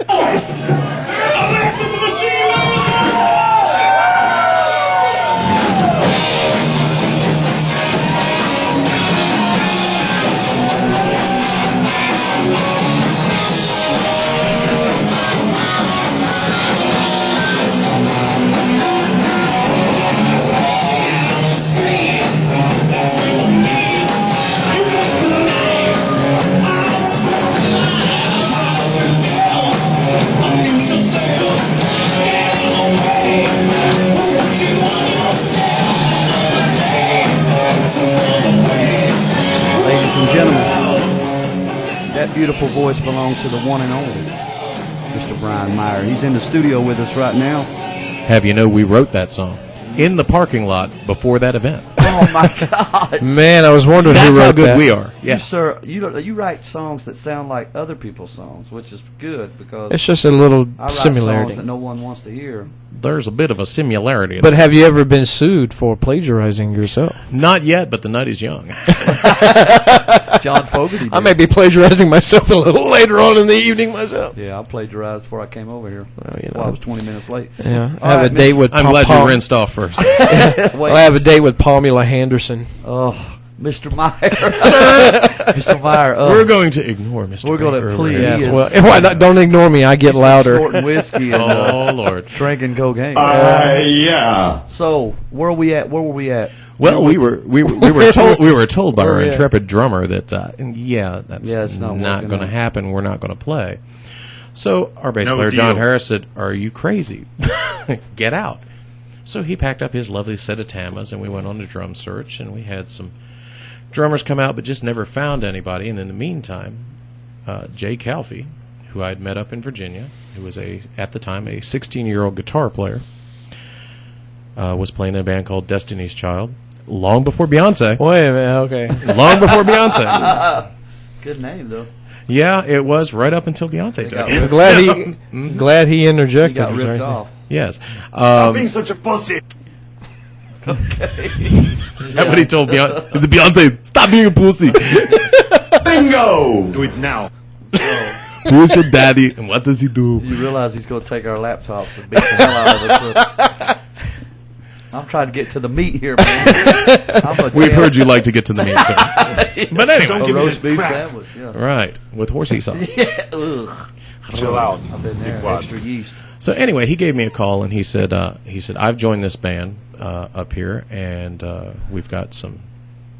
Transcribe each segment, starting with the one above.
Alexis Machine! Ladies and gentlemen, that beautiful voice belongs to the one and only Mr. Brian Meyer. He's in the studio with us right now. Have you know we wrote that song in the parking lot before that event? Oh my God! Man, I was wondering That's who wrote how good that. we are. Yeah. You, sir, you write songs that sound like other people's songs, which is good because It's just a little I write similarity. songs that no one wants to hear. There's a bit of a similarity. But have you ever been sued for plagiarizing yourself? Not yet, but the night is young. John Fogerty did. I may be plagiarizing myself a little later on in the evening myself. Yeah, I plagiarized before I came over here. Well, you Well, I know. was 20 minutes late. Yeah, I All have right, a date with I'm glad you rinsed off first. Wait. I have a date with Pamela Henderson. Oh, Mr. Meyer, sir. Mr. Meyer, We're going to ignore Mr. We're gonna Baker please- earlier. Yes, is- well, why not, don't ignore me. I get louder. Short whiskey and Oh, Lord. drinking cocaine. Yeah. So where were we at? Where were we at? Well, we were told by Where our we at? intrepid drummer that that's it's not not working going to out. happen. We're not going to play. So our bass No player John deal. Harris said, "Are you crazy? Get out!" So he packed up his lovely set of tamas, and we went on a drum search, and we had some drummers come out, but just never found anybody. And in the meantime, Jay Calfee, who I had met up in Virginia, who was at the time a 16-year-old guitar player, was playing in a band called Destiny's Child. Long before Beyonce. Wait a minute, okay. Long before Beyonce. Good name though. Yeah, it was right up until Beyonce got took it. Glad he He interjected. got ripped right off. Yes. Being such a pussy. Is that what he told Beyonce? Is it Beyonce? Stop being a pussy. Bingo. Do it now. Who's your daddy and what does he do? You realize he's going to take our laptops and beat the hell out of us. I'm trying to get to the meat here, man. We've heard you like to get to the meat, sir. But Don't anyway. give a me roast that beef crap. sandwich. Yeah. Right, with horsey sauce. Yeah. Ugh. Chill out. I've been there. Dickwad. Extra yeast. So anyway, he gave me a call and he said, I've joined this band up here, and we've got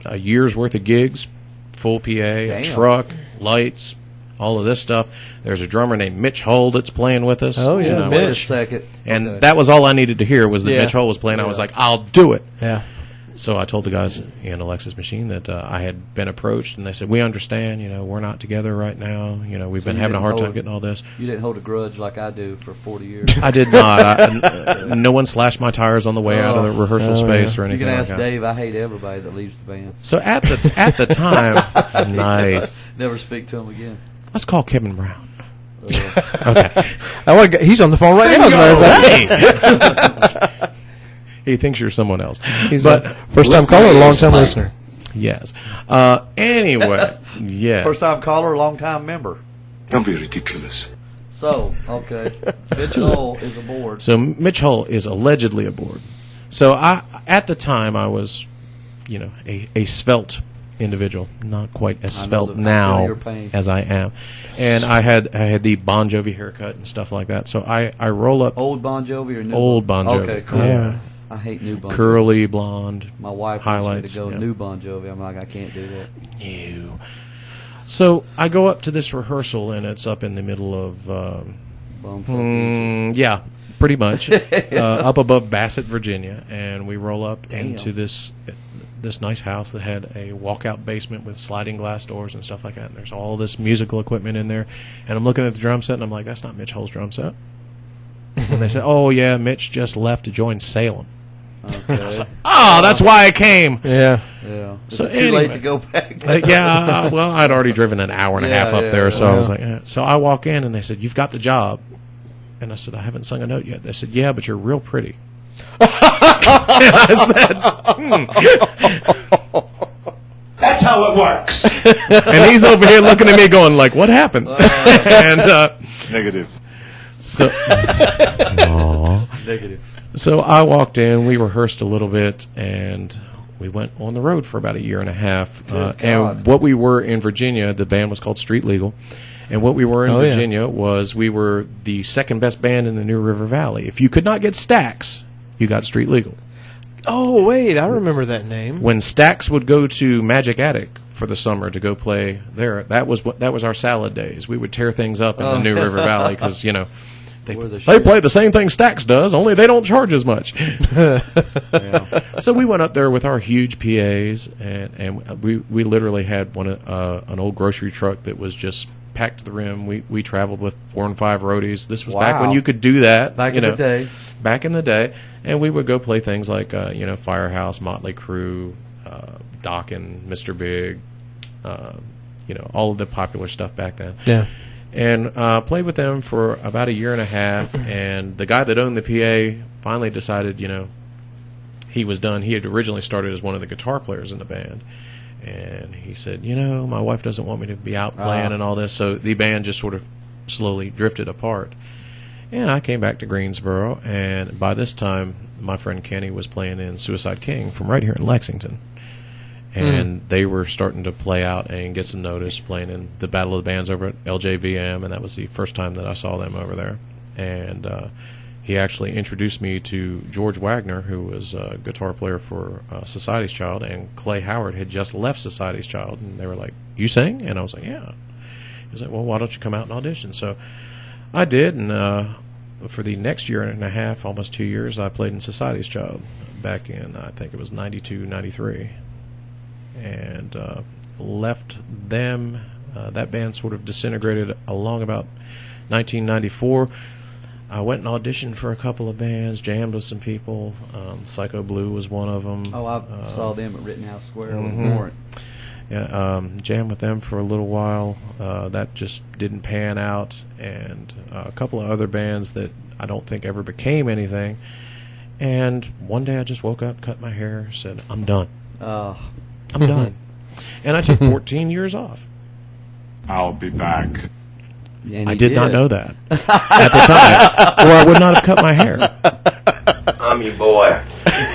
a year's worth of gigs, full PA, a Damn. truck, lights, all of this stuff. There's a drummer named Mitch Hull that's playing with us. Oh, yeah, Wait a Mitch. second. And Okay. that was all I needed to hear was that Yeah. Mitch Hull was playing. I was Yeah. like, I'll do it. Yeah. So I told the guys in Alexis Machine that I had been approached, and they said, we understand, we're not together right now. We've been you having a didn't hard time hold- getting all this. You didn't hold a grudge like I do for 40 years. I did not. No one slashed my tires on the way out of the rehearsal space or You anything can like ask that. Dave. I hate everybody that leaves the band. So at the time, nice. Never speak to him again. Let's call Kevin Brown. Okay. He's on the phone right now, as a matter of fact. Hey! He thinks you're someone else. He's a first-time caller, long-time listener. Yes. Anyway, yeah. First time caller, long time member. Don't be ridiculous. So, okay. Mitch Hull is aboard. So Mitch Hull is allegedly aboard. So at the time, I was, a svelte individual, not quite as I know svelte I feel now your pain. as I am, and I had the Bon Jovi haircut and stuff like that. So I roll up Old Bon Jovi or new? Old Bon Jovi. Okay, cool. Yeah. I hate new Bon Jovi. curly blonde. My wife highlights, wants me to go yeah. new Bon Jovi. I'm like, I can't do that. No. So I go up to this rehearsal, and it's up in the middle of, Bumfuck. pretty much, up above Bassett, Virginia, and we roll up into this nice house that had a walkout basement with sliding glass doors and stuff like that. And there's all this musical equipment in there, and I'm looking at the drum set, and I'm like, that's not Mitch Hull's drum set. And they said, oh yeah, Mitch just left to join Salem. Okay. Oh, that's why I came. Yeah. Yeah. Is So it too late anyway. to go back? Yeah, well, I'd already driven an hour and a half up Yeah, there, so I was yeah. like, so I walk in, and they said, you've got the job. And I said, I haven't sung a note yet. They said, yeah, but you're real pretty. And I said, That how it works. And he's over here looking at me going like, what happened? And Negative. so Negative. So I walked in, we rehearsed a little bit, and we went on the road for about a year and a half. And what we were in Virginia, the band was called Street Legal. And what we were in Virginia was we were the second best band in the New River Valley. If you could not get Stax, you got Street Legal. Oh, wait, I remember that name. When Stax would go to Magic Attic for the summer to go play there, that was our salad days. We would tear things up in the New River Valley because, you know, they play the same thing Stax does, only they don't charge as much. So we went up there with our huge PAs, and we literally had an old grocery truck that was just packed to the rim. We traveled with 4 and 5 roadies. This was back when you could do that. Back in the day. Back in the day. And we would go play things like, Firehouse, Motley Crue, Dokken, Mr. Big, all of the popular stuff back then. Yeah. And played with them for about a year and a half. And the guy that owned the PA finally decided, he was done. He had originally started as one of the guitar players in the band. And he said, my wife doesn't want me to be out playing and all this. So the band just sort of slowly drifted apart. And I came back to Greensboro. And by this time, my friend Kenny was playing in Suicide King from right here in Lexington. And they were starting to play out and get some notice playing in the Battle of the Bands over at LJVM. And that was the first time that I saw them over there. And he actually introduced me to George Wagner, who was a guitar player for Society's Child, and Clay Howard had just left Society's Child, and they were like, "You sing?" And I was like, "Yeah." He was like, "Well, why don't you come out and audition?" So I did, and for the next year and a half, almost 2 years, I played in Society's Child back in, I think it was 92, 93, and left them. That band sort of disintegrated along about 1994. I went and auditioned for a couple of bands, jammed with some people. Psycho Blue was one of them. Oh, I saw them at Rittenhouse Square with Warrant. Yeah, jammed with them for a little while. That just didn't pan out. And a couple of other bands that I don't think ever became anything. And one day I just woke up, cut my hair, said, I'm done. I'm done. And I took 14 years off. I'll be back. And I did not know that at the time, or I would not have cut my hair. I'm your boy.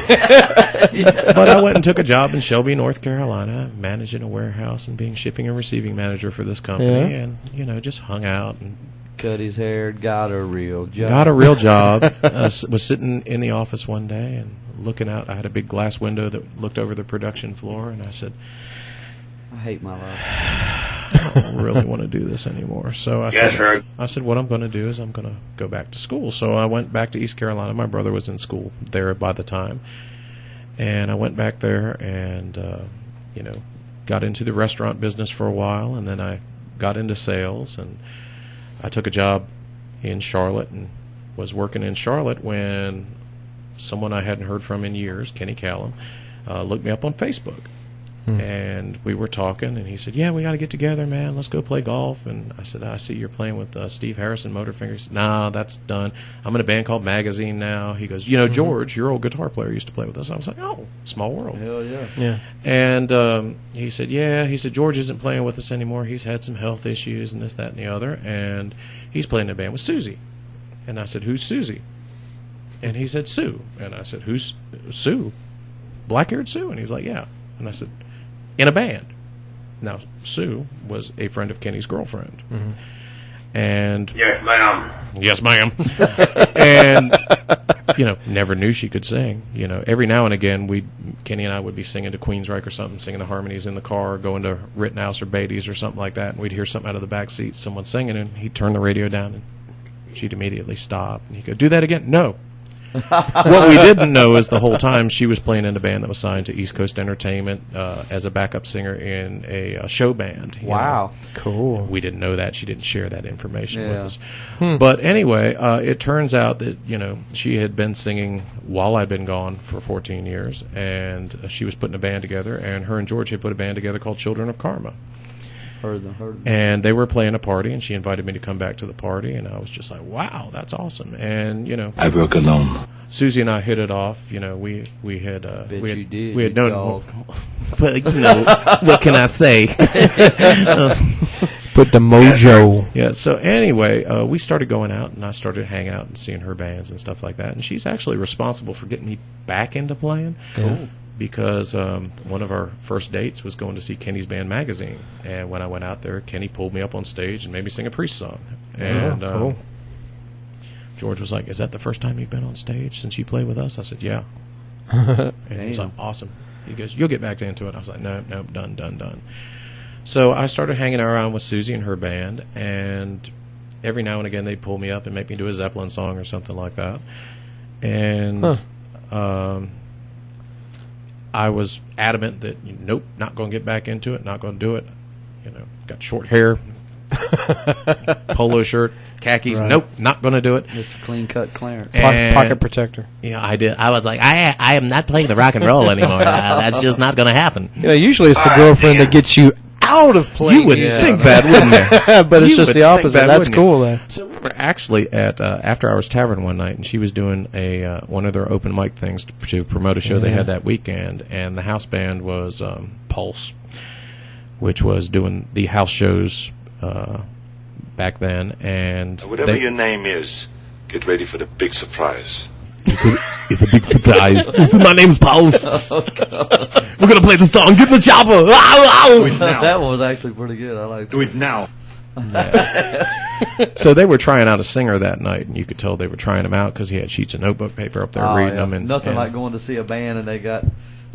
But I went and took a job in Shelby, North Carolina, managing a warehouse and being shipping and receiving manager for this company, and just hung out and cut his hair, got a real job. Got a real job. Was sitting in the office one day and looking out. I had a big glass window that looked over the production floor, and I said, I hate my life. I don't really want to do this anymore. So I said, what I'm going to do is I'm going to go back to school. So I went back to East Carolina. My brother was in school there by the time. And I went back there and, got into the restaurant business for a while. And then I got into sales. And I took a job in Charlotte and was working in Charlotte when someone I hadn't heard from in years, Kenny Callum, looked me up on Facebook. And we were talking, and he said, "Yeah, we got to get together, man. Let's go play golf." And I said, "I see you're playing with Steve Harrison, Motorfinger." He said, "Nah, that's done. I'm in a band called Magazine now." He goes, "George, your old guitar player, used to play with us." I was like, "Oh, small world." Hell yeah. Yeah. And he said, "Yeah." He said, "George isn't playing with us anymore. He's had some health issues and this, that, and the other, and he's playing in a band with Susie." And I said, "Who's Susie?" And he said, "Sue." And I said, "Who's Sue? Black-haired Sue?" And he's like, "Yeah." And I said, "In a band." Now, Sue was a friend of Kenny's girlfriend. And Yes, ma'am. yes, ma'am. And, never knew she could sing. Every now and again, Kenny and I would be singing to Queensryche or something, singing the harmonies in the car, going to Rittenhouse or Beatty's or something like that, and we'd hear something out of the back seat, someone singing, and he'd turn the radio down, and she'd immediately stop. And he'd go, "Do that again." "No." What we didn't know is the whole time she was playing in a band that was signed to East Coast Entertainment as a backup singer in a show band. Wow. Cool. We didn't know that. She didn't share that information with us. But anyway, it turns out that, she had been singing while I'd been gone for 14 years, and she was putting a band together, and her and George had put a band together called Children of Karma. Heard them. And they were playing a party, and she invited me to come back to the party, and I was just like, wow, that's awesome. And, I work alone. Susie and I hit it off. We had Bet we you had, did, we had you known. dog. But what can I say? Put the mojo. Yeah. So anyway, we started going out, and I started hanging out and seeing her bands and stuff like that. And she's actually responsible for getting me back into playing. Cool. Because one of our first dates was going to see Kenny's Band Magazine, and when I went out there, Kenny pulled me up on stage and made me sing a Priest song. And cool. George was like, "Is that the first time you've been on stage since you played with us?" I said, "Yeah." And he was like, "Awesome." He goes, "You'll get back into it." I was like, "No, done." So I started hanging around with Susie and her band, and every now and again they'd pull me up and make me do a Zeppelin song or something like that. And I was adamant that, nope, not going to get back into it, not going to do it. Got short hair, polo shirt, khakis. Right. Nope, not going to do it. Mr. Clean Cut Clarence. And- Pocket protector. Yeah, I did. I was like, I am not playing the rock and roll anymore. That's just not going to happen. Usually it's the girlfriend that gets you out of playing. You would music. think that, wouldn't you? But it's You just would the think opposite. that, That's wouldn't you? cool, though. So we were actually at After Hours Tavern one night, and she was doing a one of their open mic things to promote a show they had that weekend, and the house band was Pulse, which was doing the house shows back then. And Whatever your name is, get ready for the big surprise. it's a big surprise. My name's Pulse. We're gonna play the song. Get the chopper. Ow, ow. That one was actually pretty good. I like Do it now. So they were trying out a singer that night, and you could tell they were trying him out because he had sheets of notebook paper up there reading them. And nothing and, like going to see a band and they got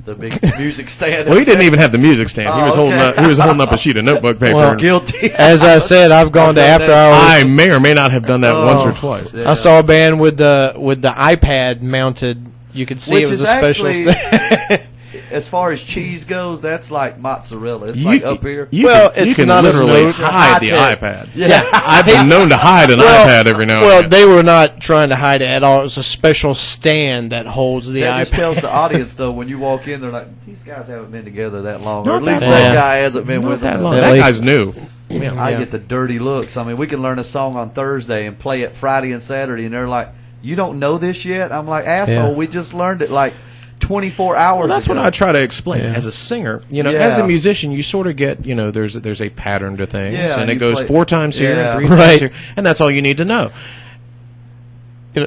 the big music stand. Well, he didn't even have the music stand. He was holding up. He was holding up a sheet of notebook paper. Well, and Guilty. As I said, I've gone to I've done after that. hours. I may or may not have done that once or twice. Yeah. I saw a band with the iPad mounted. You could see Which it was is a special. actually, as far as cheese goes, that's like mozzarella. It's like up here. Well, you it's can not as literally loose. hide the High-tech. iPad. Yeah. I've been known to hide an iPad every now and Well, then. they were not trying to hide it at all. It was a special stand that holds the That just iPad. tells the audience, though, when you walk in, they're like, these guys haven't been together that long. Not Or at least that that long. guy hasn't been Not with that them. long. At That least- guy's new. I Yeah. get the dirty looks. I mean, we can learn a song on Thursday and play it Friday and Saturday, and they're like, you don't know this yet? I'm like, asshole, Yeah. we just learned it like 24 hours Well, that's ago. what I try to explain. Yeah. As a singer, as Yeah. a musician, you sort of get, there's a pattern to things, Yeah, and you it goes play- 4 times here Yeah. and 3 Right. times here, and that's all you need to know.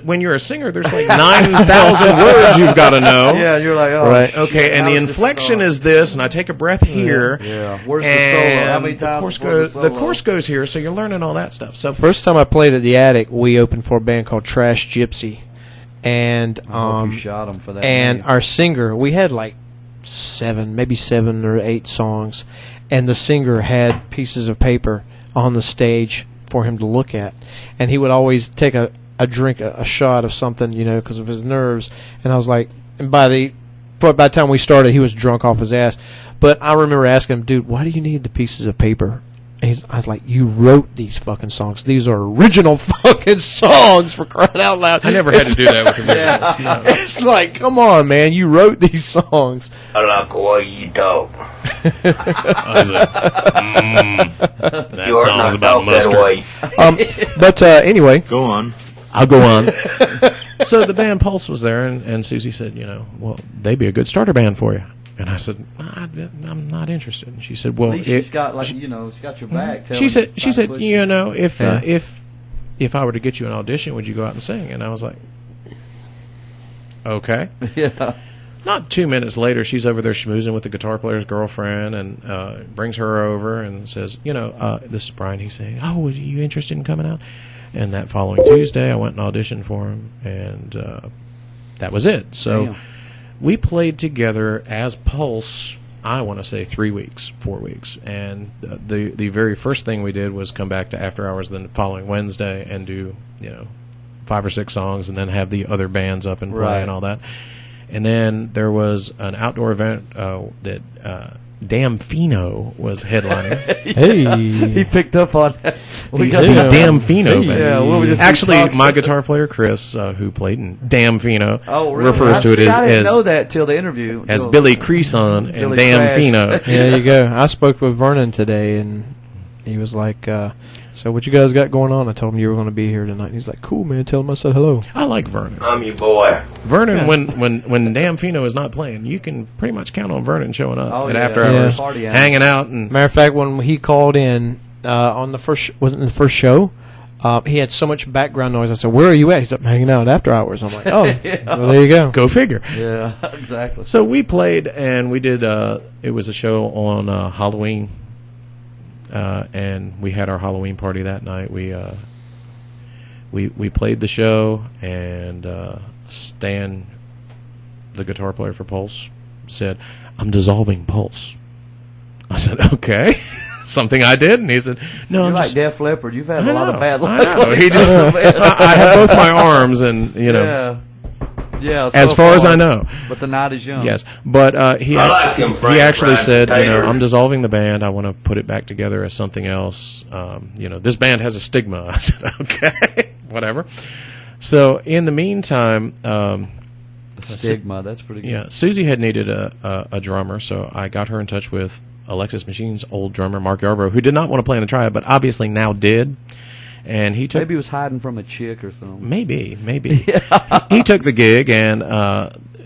When you're a singer, there's like 9,000 words you've got to know. Yeah, and you're like, oh, Right. shit, Okay, and how the does this inflection start? is this, and I take a breath here. Yeah. Where's the and solo? How many the times course before goes, the the solo? course goes here, so you're learning all that stuff. So First time I played at the Attic, we opened for a band called Trash Gypsy, and I hope you shot him for that. and name. our singer, we had like 7 or 8 songs, and the singer had pieces of paper on the stage for him to look at, and he would always take a drink, a shot of something, because of his nerves. And I was like, and by the time we started, he was drunk off his ass. But I remember asking him, dude, why do you need the pieces of paper? And I was like, you wrote these fucking songs. These are original fucking songs, for crying out loud. I never had to do that with the originals. No. It's like, come on, man, you wrote these songs. I like the way you talk. I was like, that You are song's not about talk that mustard. way. But anyway, Go on. I'll go on. So the band Pulse was there, and Susie said, well, they'd be a good starter band for you. And I said, I'm not interested. And she said, well, At least she's got she's got your back. she said, Yeah. if I were to get you an audition, would you go out and sing? And I was like, okay. Yeah. Not 2 minutes later, she's over there schmoozing with the guitar player's girlfriend, and brings her over and says, this is Brian. He's saying, oh, are you interested in coming out? And that following Tuesday, I went and auditioned for him, and that was it. So we played together as Pulse, I want to say 3 weeks, 4 weeks. And the very first thing we did was come back to After Hours the following Wednesday and do, 5 or 6 songs, and then have the other bands up and play Right. and all that. And then there was an outdoor event that Damn Fino was headlining. He picked up on that. We got The Yeah. Damn Fino Hey. band. Yeah, we'll just be Actually, talking. my guitar player Chris, who played in Damn Fino, Oh, really? refers to it I didn't know as that till the interview. as Till- Billy Creason and Billy Damn Crash. Fino. there you go. I spoke with Vernon today, and he was like, "So what you guys got going on?" I told him you were going to be here tonight. He's like, "Cool, man. Tell him I said hello." I like Vernon. I'm your boy. Vernon, when Dan Fino is not playing, you can pretty much count on Vernon showing up Oh, at yeah. after Yeah. hours, Party animal. hanging out, and Matter of fact, when he called in on the first, wasn't it the first show? He had so much background noise. I said, "Where are you at?" He's up hanging out after hours. I'm like, "Oh, well, there you go." go figure. Yeah, exactly. So we played, and we did. It was a show on Halloween, and we had our Halloween party that night. We played the show, and Stan, the guitar player for Pulse, said, "I'm dissolving Pulse." I said, "Okay." Something I did, and he said, "No, You're I'm like just." Def Leppard. You've had a I lot know, of bad I luck. know. He just. I have both my arms, and Yeah. as so far as far, I know. But the night is young. Yes, but he I like him, he Frank actually Fried said, Tater. I'm dissolving the band. I want to put it back together as something else. This band has a stigma. I said, okay, whatever. So in the meantime, Stigma. That's pretty good. yeah, Susie had needed a drummer, so I got her in touch with Alexis Machine's old drummer, Mark Yarbrough, who did not want to play in the triad, but obviously now did. And he took Maybe he was hiding from a chick or something. Maybe. He took the gig, and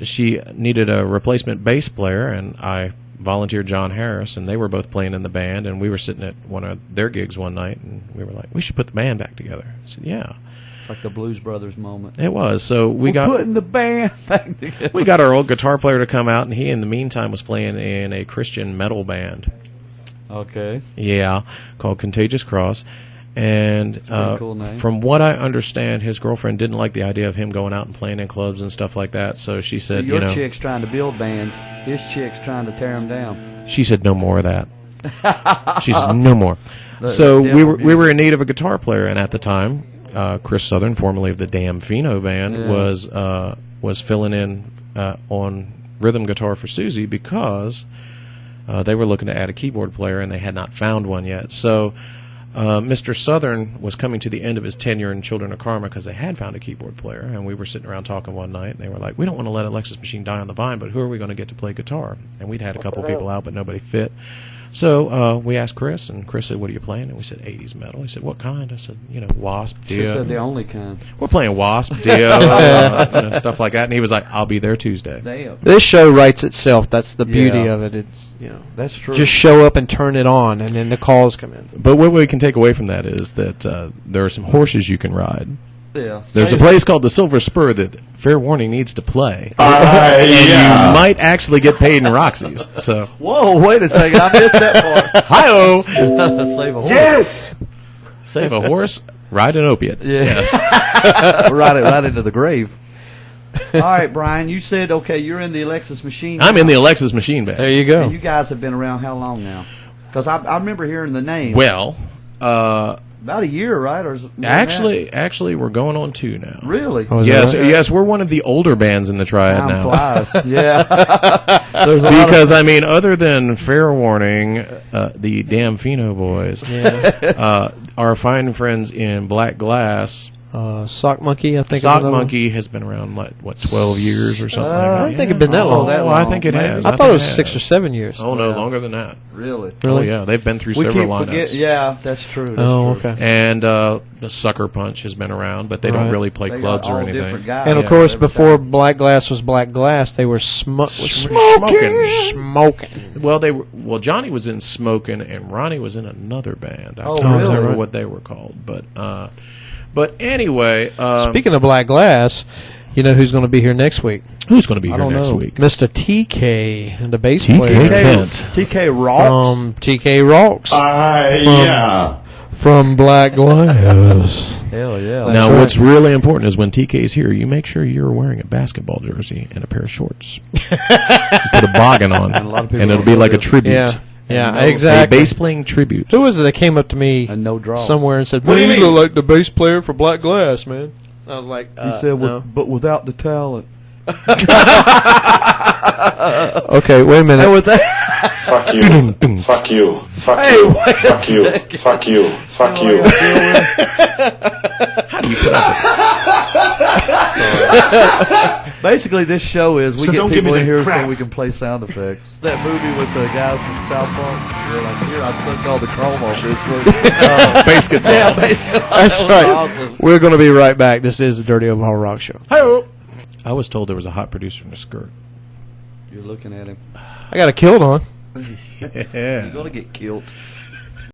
she needed a replacement bass player, and I volunteered John Harris, and they were both playing in the band, and we were sitting at one of their gigs one night, and we were like, we should put the band back together. I said, yeah. It's like the Blues Brothers moment. It was. So We're putting the band back together. we got our old guitar player to come out, and he, in the meantime, was playing in a Christian metal band. Okay. Yeah, called Contagious Cross. And pretty cool name. from what I understand, his girlfriend didn't like the idea of him going out and playing in clubs and stuff like that. So she So said, your chick's trying to build bands. His chick's trying to tear them down. she said no more of that. She said no more. That's So we different were in need of a guitar player, and at the time, Chris Southern, formerly of the Damn Fino band, Yeah. was filling in on rhythm guitar for Susie because they were looking to add a keyboard player, and they had not found one yet. So Mr. Southern was coming to the end of his tenure in Children of Karma because they had found a keyboard player, and we were sitting around talking one night, and they were like, we don't want to let Alexis Machine die on the vine, but who are we going to get to play guitar? And we'd had a couple people out, but nobody fit. So we asked Chris, and Chris said, what are you playing? And we said, 80s metal. He said, what kind? I said, Wasp, She Dio. said the only kind. We're playing Wasp, Dio, stuff like that. And he was like, I'll be there Tuesday. Damn. This show writes itself. That's the beauty Yeah. of it. It's That's true. just show up and turn it on, and then the calls come in. But what we can take away from that is that there are some horses you can ride. yeah. There's a place called the Silver Spur that, fair warning, needs to play. And you might actually get paid in Roxy's. So, Whoa, wait a second. I missed that part. hi-oh! Save a horse. Save a horse, ride an opiate. Yeah. Yes. right into the grave. All right, Brian, you said, okay, you're in the Alexis Machine. I'm in the Alexis Machine Band. There you go. And you guys have been around how long now? Because I remember hearing the name. Well, About a year, right? Or is it more than actually, we're going on 2 now. that? Really? Oh, is Yes, that right? yes, we're one of the older bands in the triad Time now. flies. Yeah. There's a lot of Because, I mean, other than Fair Warning, the Damn Fino boys, our fine friends in Black Glass, Sock Monkey, I think. is Sock another one. Monkey has been around, what 12 years or something like I that. don't think it'd been that long. that Oh, I long, think it maybe. has. I thought think it was has. 6 or 7 years. Oh, no, Yeah. longer than that. Really? Oh, Really? yeah, they've been through We several keep lineups. forget. Yeah, that's true. That's Oh, true. okay. And the Sucker Punch has been around, but they don't Right. really play They clubs got or all anything. different guys. And of Yeah, course, everything. before Black Glass was Black Glass, they were smoking. Well, Johnny was in Smokin', and Ronnie was in another band. I Oh, can't really? remember what they were called, but anyway, Speaking of Black Glass, you know who's going to be here next week? who's going to be here don't next know. week? Mr. TK, the bass TK player Kent. TK Rocks. TK Rocks from Black Glass. Hell yeah. Now, right. what's really important is when TK's here, you make sure you're wearing a basketball jersey and a pair of shorts. You put a boggin on, And a lot of people and it'll don't be like a do this. tribute. Yeah, yeah, no- A exactly. bass playing tribute. Who was it that came up to me And no draw. somewhere and said, What do you "Man, mean?" look like the bass player for Black Glass, man." I was like, He said, no. but without the talent. "Okay, wait a minute." And with that, Fuck you. Fuck you. Fuck Hey, you. wait a Fuck you. second. Fuck you. Fuck you. How do you put up Basically, this show is we So get don't give people me in that here crap. so we can play sound effects. That movie with the guys from South Park. They're like, here, I've sucked all the chrome off this week. Basketball. Yeah, basketball. That's That was right. awesome. We're going to be right back. This is the Dirty Omaha Rock Show. I was told there was a hot producer in the skirt. You're looking at him. I got a kilt on. You're going to get killed.